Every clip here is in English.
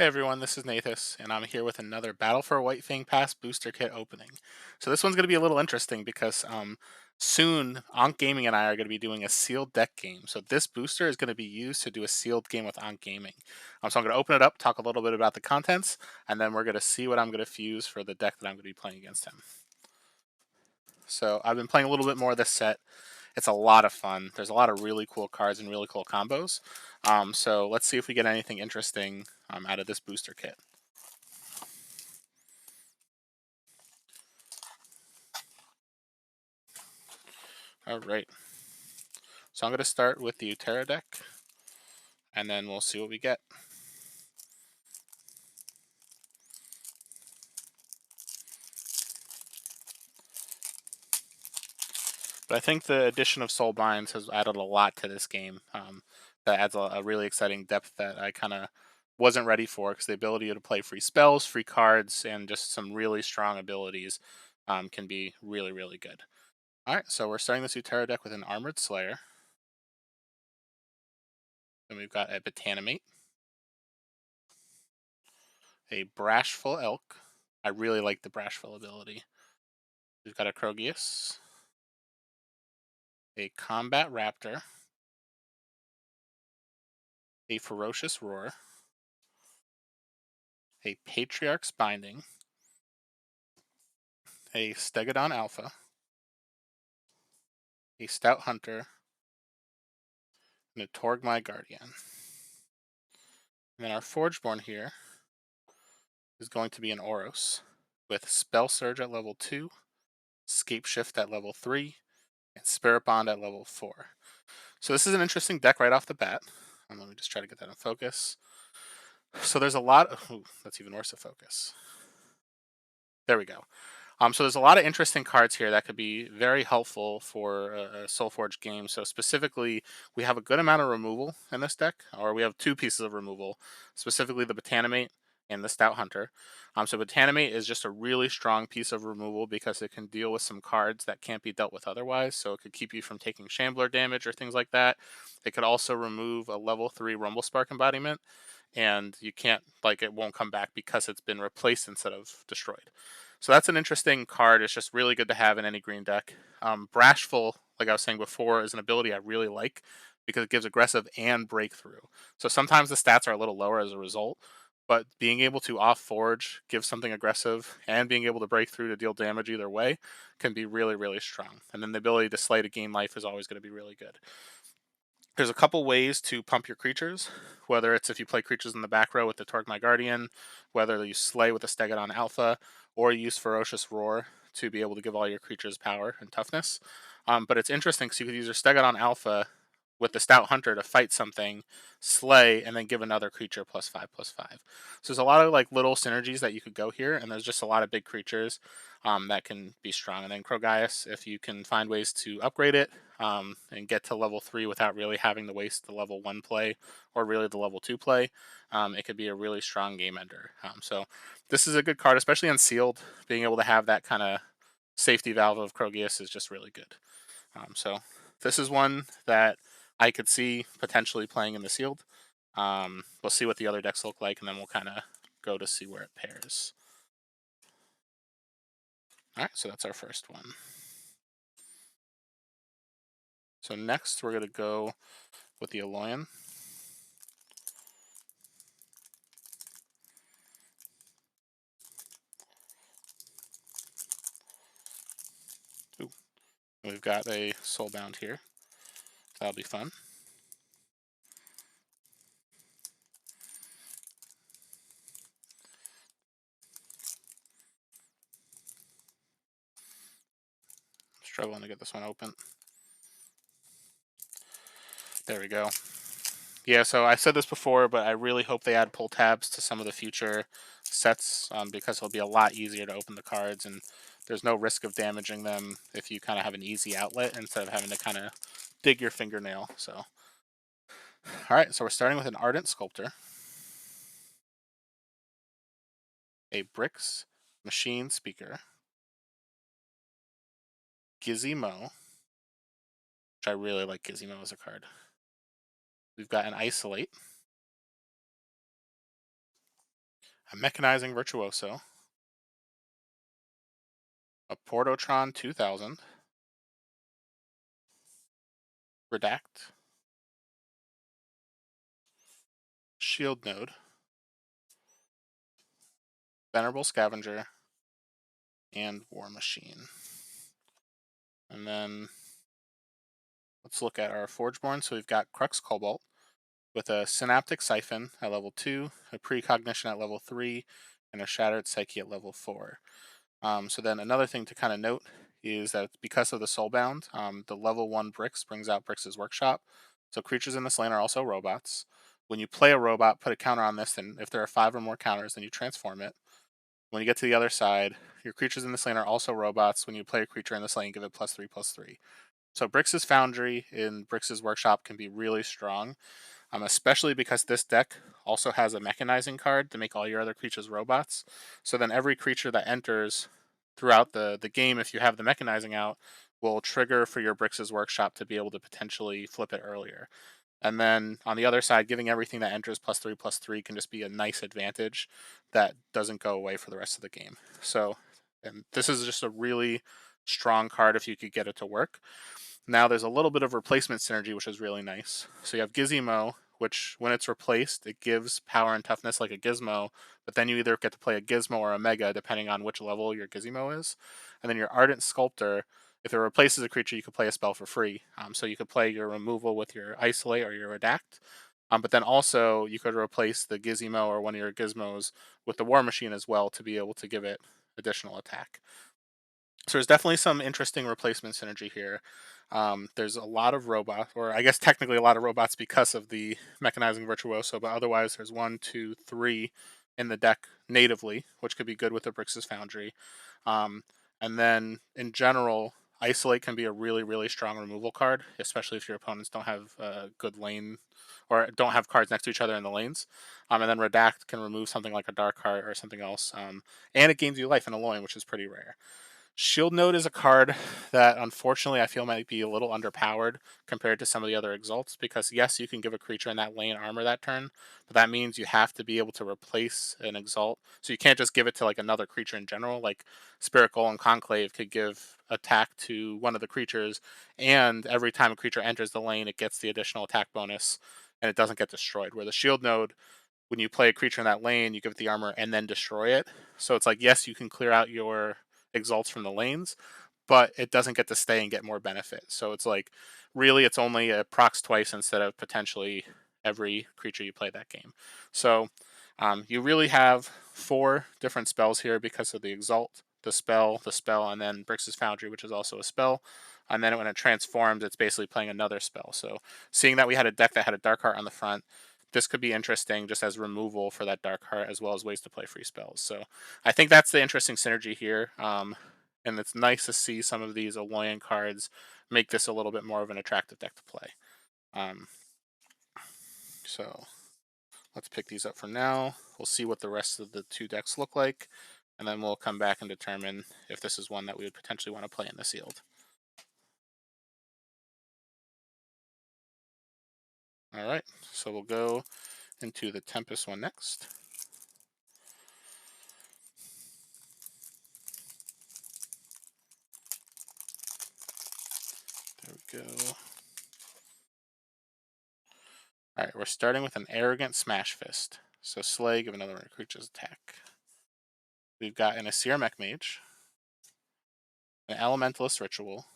Hey everyone, this is Nathas, and I'm here with another Battle for Whitefang Pass booster kit opening. So this one's going to be a little interesting because soon AnqueGaming and I are going to be doing a sealed deck game. So this booster is going to be used to do a sealed game with AnqueGaming. So I'm going to open it up, talk a little bit about the contents, and then we're going to see what I'm going to fuse for the deck that I'm going to be playing against him. So I've been playing a little bit more of this set. It's a lot of fun. There's a lot of really cool cards and really cool combos. So let's see if we get anything interesting out of this booster kit. All right. So I'm going to start with the Interdeck, and then we'll see what we get. But I think the addition of Soul Binds has added a lot to this game. That adds a really exciting depth that I kind of wasn't ready for, because the ability to play free spells, free cards, and just some really strong abilities can be really, really good. All right, so we're starting this Utera deck with an Armored Slayer. Then we've got a Botanimate, a Brashful Elk. I really like the Brashful ability. We've got a Krogius, a Combat Raptor, a Ferocious Roar, a Patriarch's Binding, a Stegodon Alpha, a Stout Hunter, and a Torgmai Guardian. And then our Forgeborn here is going to be an Oros with Spell Surge at level 2, Scape Shift at level 3, and Spirit Bond at level 4. So this is an interesting deck right off the bat. Let me just try to get that in focus. So there's a lot of... Ooh, that's even worse of focus. There we go. So there's a lot of interesting cards here that could be very helpful for a SolForge game. So specifically, we have a good amount of removal in this deck, or we have two pieces of removal, specifically the Botanimate and the Stout Hunter. So Botanimate is just a really strong piece of removal because it can deal with some cards that can't be dealt with otherwise. So it could keep you from taking Shambler damage or things like that. It could also remove a level 3 Rumble Spark embodiment, and you can't, like, it won't come back because it's been replaced instead of destroyed. So that's an interesting card. It's just really good to have in any green deck. Brashful, like I was saying before, is an ability I really like because it gives aggressive and breakthrough. So sometimes the stats are a little lower as a result, but being able to off forge, give something aggressive, and being able to break through to deal damage either way can be really, really strong. And then the ability to slay to gain life is always going to be really good. There's a couple ways to pump your creatures, whether it's if you play creatures in the back row with the Torgmai Guardian, whether you slay with the Stegodon Alpha, or use Ferocious Roar to be able to give all your creatures power and toughness. But it's interesting because you could use your Stegodon Alpha with the Stout Hunter to fight something, slay, and then give another creature +5/+5. So there's a lot of like little synergies that you could go here, and there's just a lot of big creatures that can be strong. And then Krogias, if you can find ways to upgrade it and get to level 3 without really having to waste the level 1 play or really the level 2 play, it could be a really strong game ender. So this is a good card, especially unsealed. Being able to have that kind of safety valve of Krogias is just really good. So this is one that I could see potentially playing in the sealed. We'll see what the other decks look like, and then we'll kind of go to see where it pairs. All right, so that's our first one. So next, we're going to go with the Aloyan. Ooh, we've got a Soulbound here. That'll be fun. Struggling to get this one open. There we go. Yeah, so I said this before, but I really hope they add pull tabs to some of the future sets because it'll be a lot easier to open the cards, and there's no risk of damaging them if you kind of have an easy outlet instead of having to kind of dig your fingernail. So, all right, so we're starting with an Ardent Sculptor, a Briss Machine Speaker, Gizmo, which I really like Gizmo as a card. We've got an Isolate, a Mechanizing Virtuoso, a Portotron 2000, Redact, Shield Node, Venerable Scavenger, and War Machine. And then let's look at our Forgeborn. So we've got Crux Cobalt with a Synaptic Siphon at level 2, a Precognition at level 3, and a Shattered Psyche at level 4. So then another thing to kind of note is that because of the Soulbound, the level 1 Briss brings out Brix's Workshop. So creatures in this lane are also robots. When you play a robot, put a counter on this, and if there are 5 or more counters, then you transform it. When you get to the other side, your creatures in this lane are also robots. When you play a creature in this lane, give it +3/+3. So Brix's Foundry in Brix's Workshop can be really strong, especially because this deck also has a Mechanizing card to make all your other creatures robots. So then every creature that enters throughout the game, if you have the Mechanizing out, will trigger for your Brix's Workshop to be able to potentially flip it earlier. And then on the other side, giving everything that enters +3/+3 can just be a nice advantage that doesn't go away for the rest of the game. So, and this is just a really strong card if you could get it to work. Now there's a little bit of replacement synergy, which is really nice. So you have Gizmo, which when it's replaced, it gives power and toughness like a Gizmo, but then you either get to play a Gizmo or a Mega, depending on which level your Gizmo is. And then your Ardent Sculptor, if it replaces a creature, you could play a spell for free. So you could play your removal with your Isolate or your Redact. But then also you could replace the Gizmo or one of your Gizmos with the War Machine as well to be able to give it additional attack. So there's definitely some interesting replacement synergy here. There's a lot of robots, or I guess technically a lot of robots because of the Mechanizing Virtuoso, but otherwise there's 1, 2, 3 in the deck natively, which could be good with the Brix's Foundry. Um, and then in general, Isolate can be a really, really strong removal card, especially if your opponents don't have a good lane or don't have cards next to each other in the lanes. And then Redact can remove something like a Dark Heart or something else. And it gains you life in a loin, which is pretty rare. Shield Node is a card that unfortunately I feel might be a little underpowered compared to some of the other exalts because yes, you can give a creature in that lane armor that turn, but that means you have to be able to replace an exalt. So you can't just give it to like another creature in general. Like Spirit Golem Conclave could give attack to one of the creatures, and every time a creature enters the lane, it gets the additional attack bonus and it doesn't get destroyed. Where the Shield Node, when you play a creature in that lane, you give it the armor and then destroy it. So it's like, yes, you can clear out your exalts from the lanes, but it doesn't get to stay and get more benefit. So it's like, really, it's only a procs twice instead of potentially every creature you play that game. So you really have 4 different spells here because of the exalt, the spell, and then Brix's Foundry, which is also a spell. And then when it transforms, it's basically playing another spell. So seeing that we had a deck that had a Dark Heart on the front, this could be interesting just as removal for that Dark Heart as well as ways to play free spells. So I think that's the interesting synergy here. And it's nice to see some of these Aloyan cards make this a little bit more of an attractive deck to play. So let's pick these up for now. We'll see what the rest of the 2 decks look like, and then we'll come back and determine if this is one that we would potentially want to play in the sealed. All right, so we'll go into the Tempest one next. There we go. All right, we're starting with an Arrogant Smash Fist. So Slay, give another one of creature's attack. We've got an Asir Mech Mage, an Elementalist Ritual.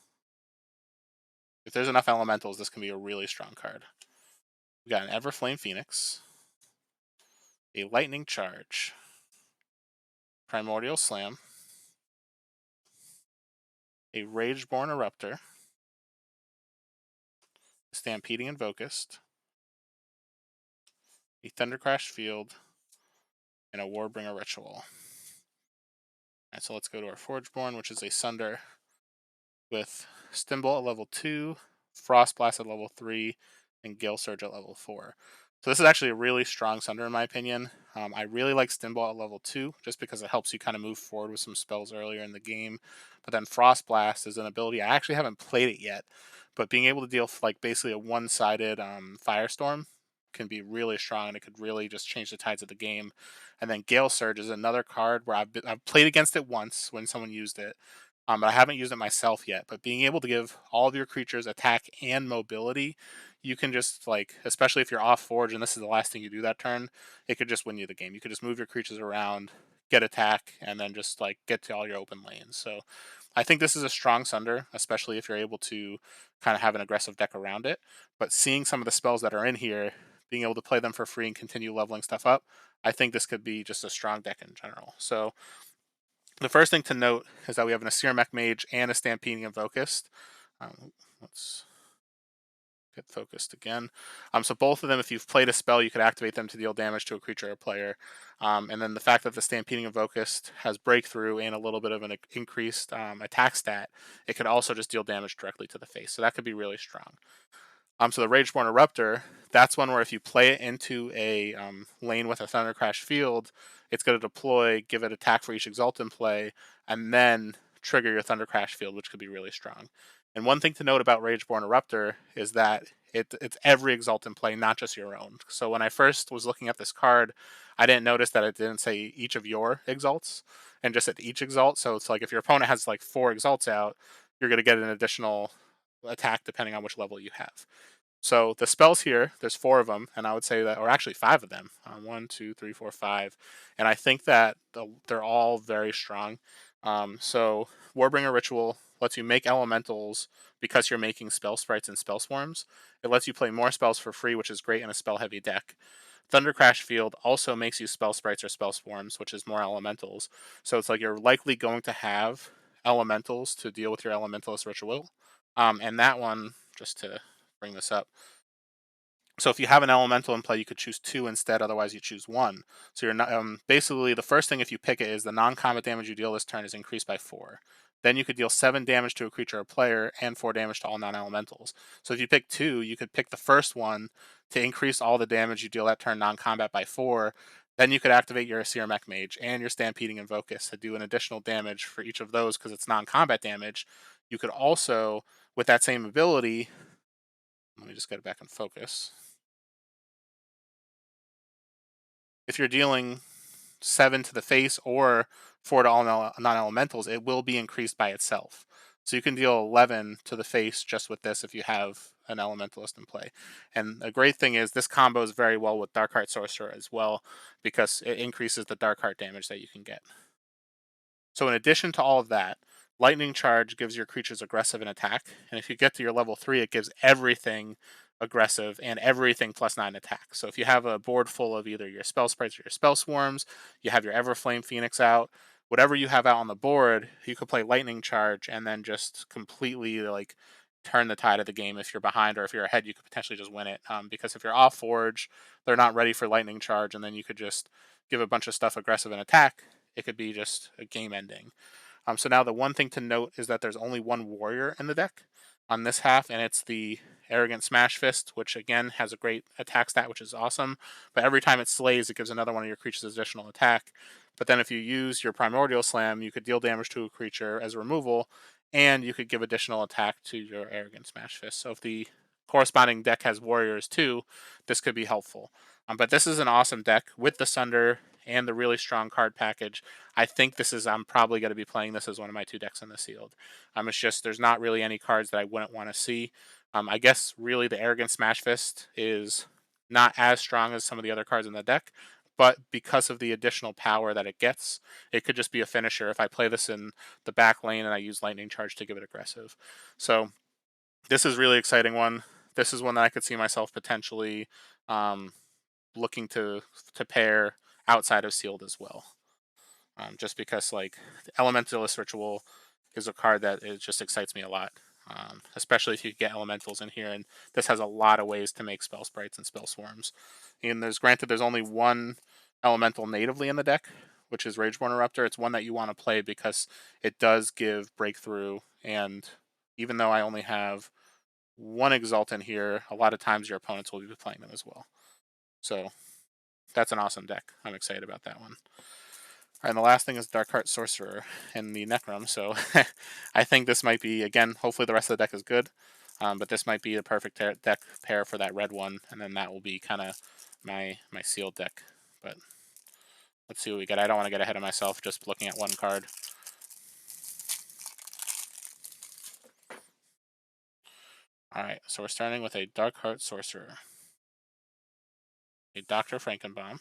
If there's enough Elementals, this can be a really strong card. We've got an Everflame Phoenix, a Lightning Charge, Primordial Slam, a Rageborn Eruptor, a Stampeding Invocust, a Thundercrash Field, and a Warbringer Ritual. Alright, so let's go to our Forgeborn, which is a Sunder with Stimbolt at level 2, Frostblast at level 3, and Gale Surge at level 4. So this is actually a really strong Sunder in my opinion. I really like Stimbolt at level 2, just because it helps you kind of move forward with some spells earlier in the game. But then Frostblast is an ability, I actually haven't played it yet, but being able to deal like basically a one-sided Firestorm can be really strong, and it could really just change the tides of the game. And then Gale Surge is another card where I've played against it once when someone used it, but I haven't used it myself yet. But being able to give all of your creatures attack and mobility, you can just, like, especially if you're off Forge and this is the last thing you do that turn, it could just win you the game. You could just move your creatures around, get attack, and then just like get to all your open lanes. So I think this is a strong Sunder, especially if you're able to kind of have an aggressive deck around it. But seeing some of the spells that are in here, being able to play them for free and continue leveling stuff up, I think this could be just a strong deck in general. So the first thing to note is that we have an Asir Mech Mage and a Stampeding Invocust. Let's get focused again. So both of them, if you've played a spell, you could activate them to deal damage to a creature or player. And then the fact that the Stampeding Invocust has Breakthrough and a little bit of an increased attack stat, it could also just deal damage directly to the face. So that could be really strong. So the Rageborn Eruptor, that's one where if you play it into a lane with a Thunder Crash field, it's going to deploy, give it attack for each Exalt in play, and then trigger your Thunder Crash field, which could be really strong. And one thing to note about Rageborn Eruptor is that it's every Exalt in play, not just your own. So when I first was looking at this card, I didn't notice that it didn't say each of your Exalts, and just at each Exalt. So it's like if your opponent has like 4 Exalts out, you're going to get an additional attack depending on which level you have. So the spells here, there's 4 of them, and I would say that, or actually 5 of them. 1, 2, 3, 4, 5, and I think that they're all very strong. So Warbringer Ritual lets you make elementals because you're making spell sprites and spell swarms. It lets you play more spells for free, which is great in a spell heavy deck. Thunder Crash Field also makes you spell sprites or spell swarms, which is more elementals. So it's like you're likely going to have elementals to deal with your elementalist ritual. And that one, just to bring this up. So if you have an elemental in play, you could choose 2 instead. Otherwise, you choose 1. So you're not basically the first thing if you pick it is the non-combat damage you deal this turn is increased by 4. Then you could deal 7 damage to a creature or player and 4 damage to all non-elementals. So if you pick 2, you could pick the first one to increase all the damage you deal that turn non-combat by 4. Then you could activate your Asir Mech Mage and your Stampeding Invocus to do an additional damage for each of those because it's non-combat damage. You could also, with that same ability, let me just get it back in focus. If you're dealing 7 to the face or 4 to all non-elementals, it will be increased by itself. So you can deal 11 to the face just with this if you have an elementalist in play. And a great thing is this combos very well with Darkheart Sorcerer as well because it increases the Darkheart damage that you can get. So in addition to all of that, Lightning Charge gives your creatures aggressive and attack, and if you get to your level 3, it gives everything aggressive and everything +9 attack. So if you have a board full of either your spell sprites or your spell swarms, you have your Everflame Phoenix out, whatever you have out on the board, you could play Lightning Charge and then just completely like turn the tide of the game. If you're behind or if you're ahead, you could potentially just win it. Because if you're off Forge, they're not ready for Lightning Charge, and then you could just give a bunch of stuff aggressive and attack. It could be just a game ending. So now the one thing to note is that there's only one warrior in the deck on this half, and it's the Arrogant Smash Fist, which again has a great attack stat, which is awesome. But every time it slays, it gives another one of your creatures additional attack. But then if you use your Primordial Slam, you could deal damage to a creature as removal, and you could give additional attack to your Arrogant Smash Fist. So if the corresponding deck has warriors too, this could be helpful. But this is an awesome deck with the Sunder and the really strong card package. I think this is, I'm probably going to be playing this as one of my 2 decks in the sealed. It's just, there's not really any cards that I wouldn't want to see. I guess really the Arrogant Smash Fist is not as strong as some of the other cards in the deck, but because of the additional power that it gets, it could just be a finisher if I play this in the back lane and I use Lightning Charge to give it aggressive. So this is really exciting one. This is one that I could see myself potentially looking to pair outside of sealed as well. Just because like the Elementalist Ritual is a card that it just excites me a lot. Especially if you get elementals in here, and this has a lot of ways to make spell sprites and spell swarms. And there's only one elemental natively in the deck, which is Rageborn Eruptor. It's one that you want to play because it does give breakthrough, and even though I only have 1 Exalt in here, a lot of times your opponents will be playing them as well. So that's an awesome deck. I'm excited about that one. And the last thing is Darkheart Sorcerer and the Necrom. So I think this might be, again, hopefully the rest of the deck is good. But this might be the perfect deck pair for that red one, and then that will be kind of my sealed deck. But let's see what we get. I don't want to get ahead of myself just looking at one card. Alright, so we're starting with a Dark Heart Sorcerer, a Dr. Frankenbaum,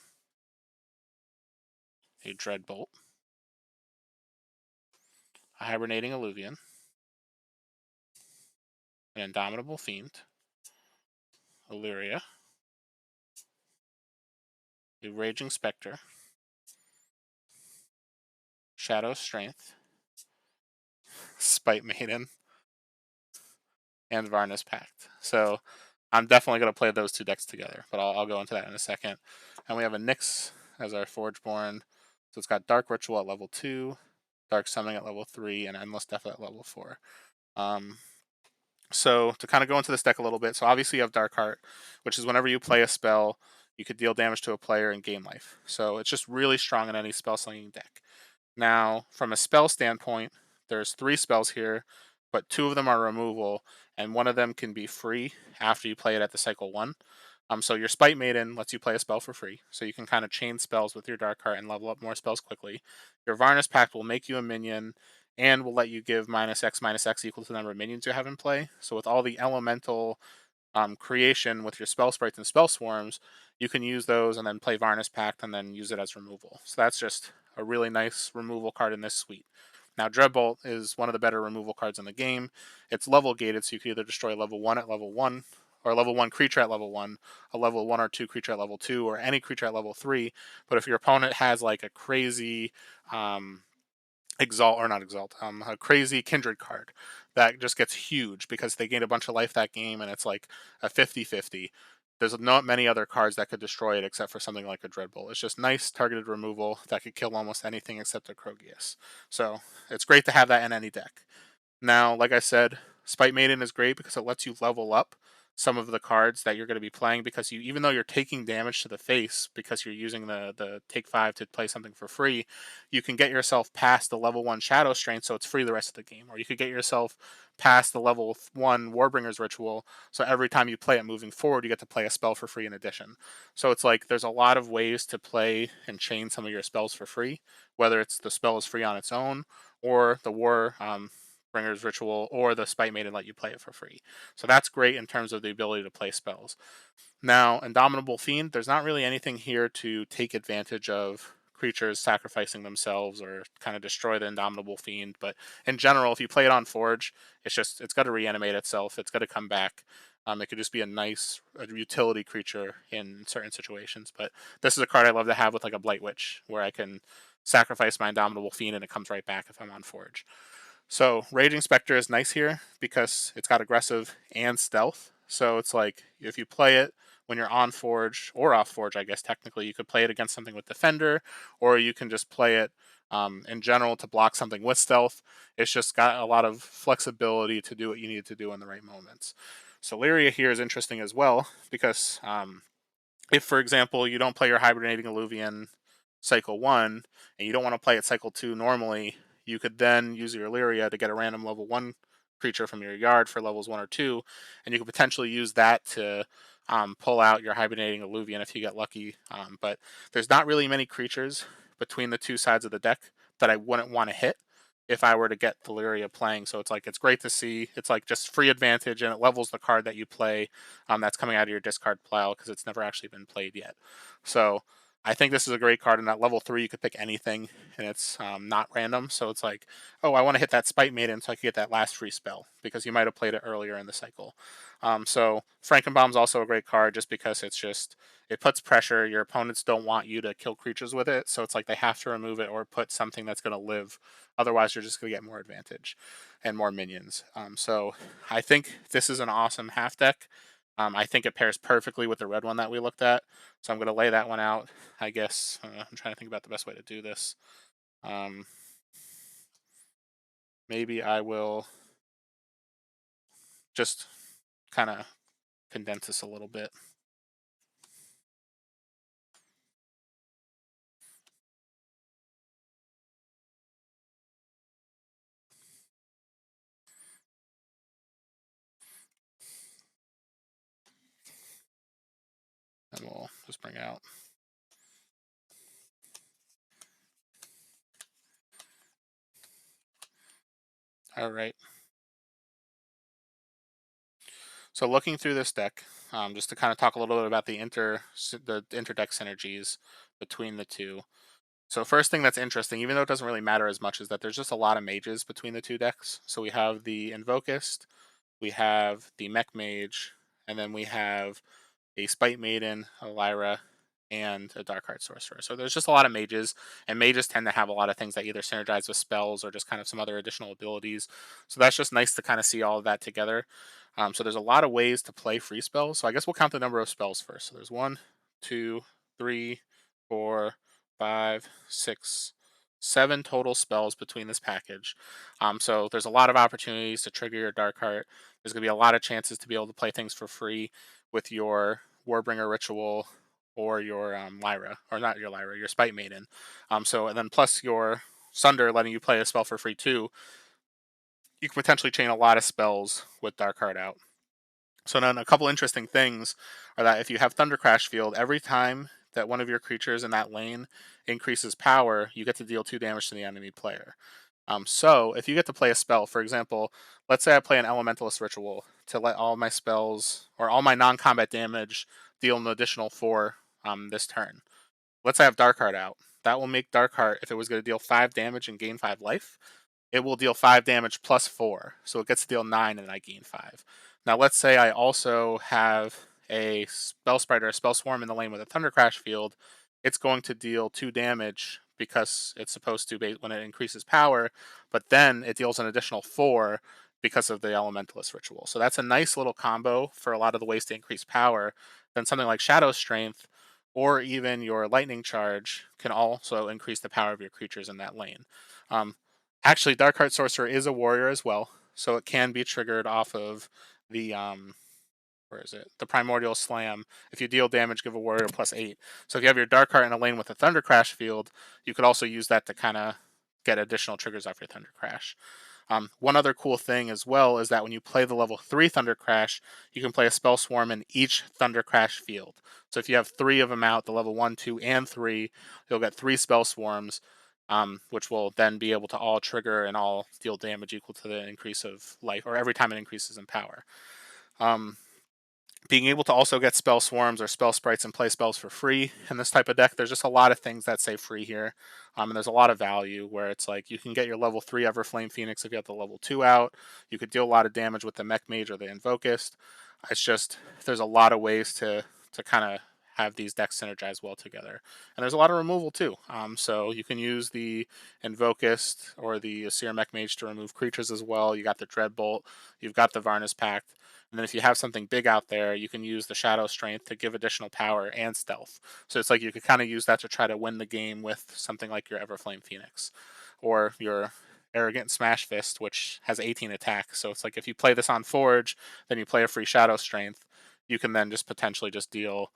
a Dreadbolt, a Hibernating Alluvian, an Indomitable Fiend, Illyria, a Raging Spectre, Shadow Strength, Spite Maiden, and Varna's Pact. So I'm definitely going to play those two decks together, but I'll go into that in a second. And we have a Nyx as our Forgeborn. So it's got Dark Ritual at level 2, Dark Summoning at level 3, and Endless Death at level 4. So to kind of go into this deck a little bit, so obviously you have Dark Heart, which is whenever you play a spell, you could deal damage to a player and gain life. So it's just really strong in any spell slinging deck. Now, from a spell standpoint, there's 3 spells here, but 2 of them are removal, and one of them can be free after you play it at the cycle 1. So your Spite Maiden lets you play a spell for free, so you can kind of chain spells with your Dark Heart and level up more spells quickly. Your Varna's Pact will make you a minion, and will let you give -X equal to the number of minions you have in play. So with all the elemental creation with your spell sprites and spell swarms, you can use those and then play Varna's Pact and then use it as removal. So that's just a really nice removal card in this suite. Now, Dreadbolt is one of the better removal cards in the game. It's level gated, so you can either destroy level 1 at level 1, or a level 1 creature at level 1, a level 1 or 2 creature at level 2, or any creature at level 3. But if your opponent has like a crazy a crazy kindred card that just gets huge because they gained a bunch of life that game and it's like a 50-50. There's not many other cards that could destroy it except for something like a Dreadbolt. It's just nice targeted removal that could kill almost anything except a Krogius. So it's great to have that in any deck. Now, like I said, Spite Maiden is great because it lets you level up some of the cards that you're going to be playing, because you, even though you're taking damage to the face because you're using the take 5 to play something for free, you can get yourself past the level 1 Shadow Strength, so it's free the rest of the game. Or you could get yourself past the level 1 Warbringer's Ritual, so every time you play it moving forward, you get to play a spell for free in addition. So it's like there's a lot of ways to play and chain some of your spells for free, whether it's the spell is free on its own, or the Bringer's Ritual, or the Spite Maiden let you play it for free. So that's great in terms of the ability to play spells. Now, Indomitable Fiend, there's not really anything here to take advantage of creatures sacrificing themselves or kind of destroy the Indomitable Fiend. But in general, if you play it on Forge, it's got to reanimate itself. It's got to come back. It could just be a nice utility creature in certain situations. But this is a card I love to have with like a Blight Witch, where I can sacrifice my Indomitable Fiend and it comes right back if I'm on Forge. So Raging Spectre is nice here because it's got aggressive and stealth. So it's like if you play it when you're on Forge or off Forge, I guess technically you could play it against something with Defender, or you can just play it in general to block something with stealth. It's just got a lot of flexibility to do what you need to do in the right moments. So Lyria here is interesting as well because if, for example, you don't play your Hibernating Alluvian cycle 1 and you don't want to play it cycle 2 normally, you could then use your Illyria to get a random level 1 creature from your yard for levels 1 or 2, and you could potentially use that to pull out your Hibernating Alluvian if you get lucky. But there's not really many creatures between the two sides of the deck that I wouldn't want to hit if I were to get Illyria playing. So it's great to see. It's like just free advantage, and it levels the card that you play that's coming out of your discard pile because it's never actually been played yet. So I think this is a great card. And at level 3, you could pick anything, and it's not random. So it's like, oh, I want to hit that Spite Maiden so I can get that last free spell because you might have played it earlier in the cycle. So Frankenbaum's also a great card just because it puts pressure. Your opponents don't want you to kill creatures with it, so it's like they have to remove it or put something that's going to live. Otherwise, you're just going to get more advantage and more minions. So I think this is an awesome half deck. I think it pairs perfectly with the red one that we looked at. So I'm going to lay that one out, I guess. I'm trying to think about the best way to do this. Maybe I will just kind of condense this a little bit. just bring out. All right. So looking through this deck, just to kind of talk a little bit about the interdeck synergies between the two. So first thing that's interesting, even though it doesn't really matter as much, is that there's just a lot of mages between the two decks. So we have the Invokist, we have the Mech Mage, and then we have a Spite Maiden, a Lyra, and a Dark Heart Sorcerer. So there's just a lot of mages, and mages tend to have a lot of things that either synergize with spells or just kind of some other additional abilities. So that's just nice to kind of see all of that together. So there's a lot of ways to play free spells. So I guess we'll count the number of spells first. So there's 1, 2, 3, 4, 5, 6, 7 total spells between this package. So there's a lot of opportunities to trigger your Dark Heart. There's going to be a lot of chances to be able to play things for free with your Warbringer Ritual or your Lyra, or not your Lyra, your Spite Maiden. And then plus your Sunder letting you play a spell for free too. You can potentially chain a lot of spells with Dark Heart out. So then a couple interesting things are that if you have Thunder Crash Field, every time that one of your creatures in that lane increases power, you get to deal 2 damage to the enemy player. So if you get to play a spell, for example, let's say I play an Elementalist Ritual to let all my spells or all my non-combat damage deal an additional 4 this turn. Let's say I have Darkheart out. That will make Darkheart, if it was going to deal 5 damage and gain 5 life, it will deal 5 damage plus 4. So it gets to deal 9 and I gain 5. Now let's say I also have a Spell Sprite or a Spell Swarm in the lane with a Thunder Crash Field. It's going to deal 2 damage because it's supposed to when it increases power, but then it deals an additional 4 because of the Elementalist Ritual. So that's a nice little combo for a lot of the ways to increase power. Then something like Shadow Strength or even your Lightning Charge can also increase the power of your creatures in that lane. Um, Actually, Dark Heart Sorcerer is a warrior as well, so it can be triggered off of the where is it? The Primordial Slam. If you deal damage, give a warrior +8. So if you have your Dark Heart in a lane with a Thunder Crash field, you could also use that to kind of get additional triggers off your Thunder Crash. One other cool thing as well is that when you play the level 3 Thunder Crash, you can play a Spell Swarm in each Thunder Crash field. So if you have 3 of them out, the level 1, 2, and 3, you'll get 3 Spell Swarms, which will then be able to all trigger and all deal damage equal to the increase of life, or every time it increases in power. Um, Being able to also get spell swarms or spell sprites and play spells for free in this type of deck, there's just a lot of things that say free here. And there's a lot of value where it's like you can get your level 3 Everflame Phoenix if you have the level 2 out. You could deal a lot of damage with the Mech Mage or the Invokist. It's just, there's a lot of ways to kind of have these decks synergize well together. And there's a lot of removal too. So you can use the Invokist or the Seer Mech Mage to remove creatures as well. You got the Dreadbolt, you've got the Varnus Pact. And then if you have something big out there, you can use the Shadow Strength to give additional power and stealth. So it's like you could kind of use that to try to win the game with something like your Everflame Phoenix or your Arrogant Smash Fist, which has 18 attack. So it's like if you play this on Forge, then you play a free Shadow Strength, you can then just potentially just deal,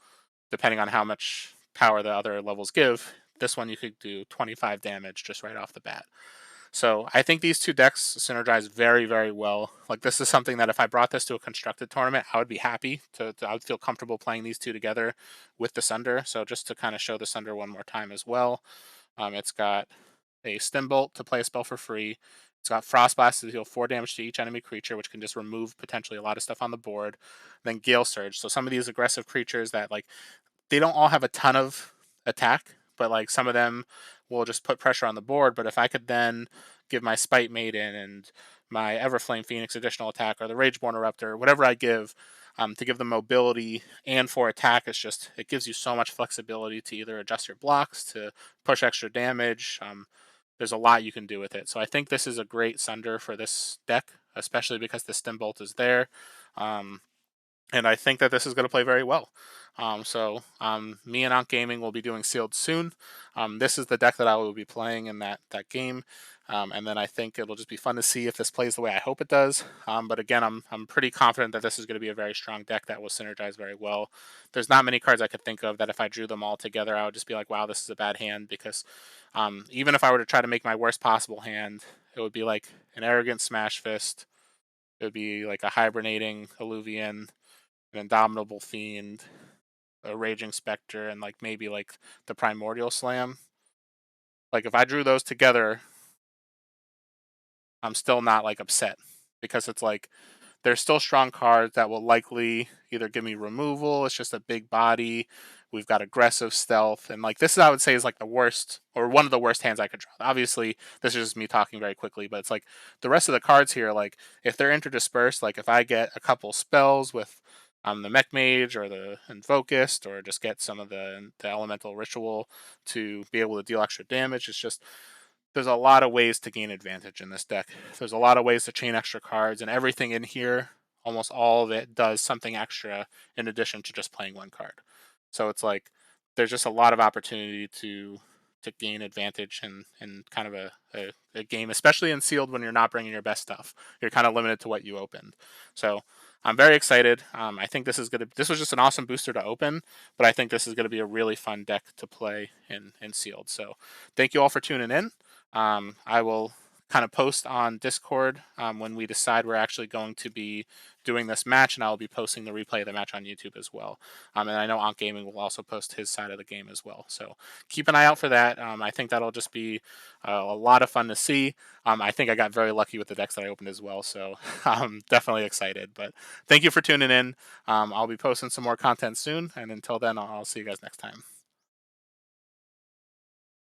depending on how much power the other levels give, this one you could do 25 damage just right off the bat. So I think these two decks synergize very, very well. Like this is something that if I brought this to a constructed tournament, I would be happy I would feel comfortable playing these two together with the Sunder. So just to kind of show the Sunder one more time as well, it's got a Stimbolt to play a spell for free. It's got Frostblast to deal 4 damage to each enemy creature, which can just remove potentially a lot of stuff on the board. Then Gale Surge. So some of these aggressive creatures that like they don't all have a ton of attack, but like some of them will just put pressure on the board. But if I could then give my Spite Maiden and my Everflame Phoenix additional attack, or the Rageborn Eruptor, whatever I give, to give them mobility and for attack, it's just it gives you so much flexibility to either adjust your blocks to push extra damage. There's a lot you can do with it. So I think this is a great Sunder for this deck, especially because the Stimbolt is there. Um, and I think that this is going to play very well. Me and AnqueGaming will be doing sealed soon. This is the deck that I will be playing in that game, and then I think it'll just be fun to see if this plays the way I hope it does. But again, I'm pretty confident that this is going to be a very strong deck that will synergize very well. There's not many cards I could think of that if I drew them all together, I would just be like, wow, this is a bad hand. Because even if I were to try to make my worst possible hand, it would be like an Arrogant Smash Fist. It would be like a Hibernating Alluvian, an Indomitable Fiend, a Raging Spectre and like maybe like the Primordial Slam. Like if I drew those together, I'm still not like upset because it's like there's still strong cards that will likely either give me removal. It's just a big body. We've got aggressive stealth, and like this is I would say is like the worst or one of the worst hands I could draw. Obviously, this is just me talking very quickly, but it's like the rest of the cards here, like if they're interdispersed, like if I get a couple spells with the Mech Mage or the Invocist, or just get some of the Elemental Ritual to be able to deal extra damage, it's just there's a lot of ways to gain advantage in this deck. There's a lot of ways to chain extra cards, and everything in here, almost all of it, does something extra in addition to just playing one card. So it's like there's just a lot of opportunity to gain advantage in kind of a game, especially in sealed when you're not bringing your best stuff. You're kind of limited to what you opened. So I'm very excited. I think this was just an awesome booster to open, but I think this is gonna be a really fun deck to play in sealed. So thank you all for tuning in. I will kind of post on Discord when we decide we're actually going to be doing this match, and I'll be posting the replay of the match on YouTube as well. And I know AnqueGaming will also post his side of the game as well. So keep an eye out for that. I think that'll just be a lot of fun to see. I think I got very lucky with the decks that I opened as well, so I'm definitely excited. But thank you for tuning in. I'll be posting some more content soon, and until then, I'll see you guys next time.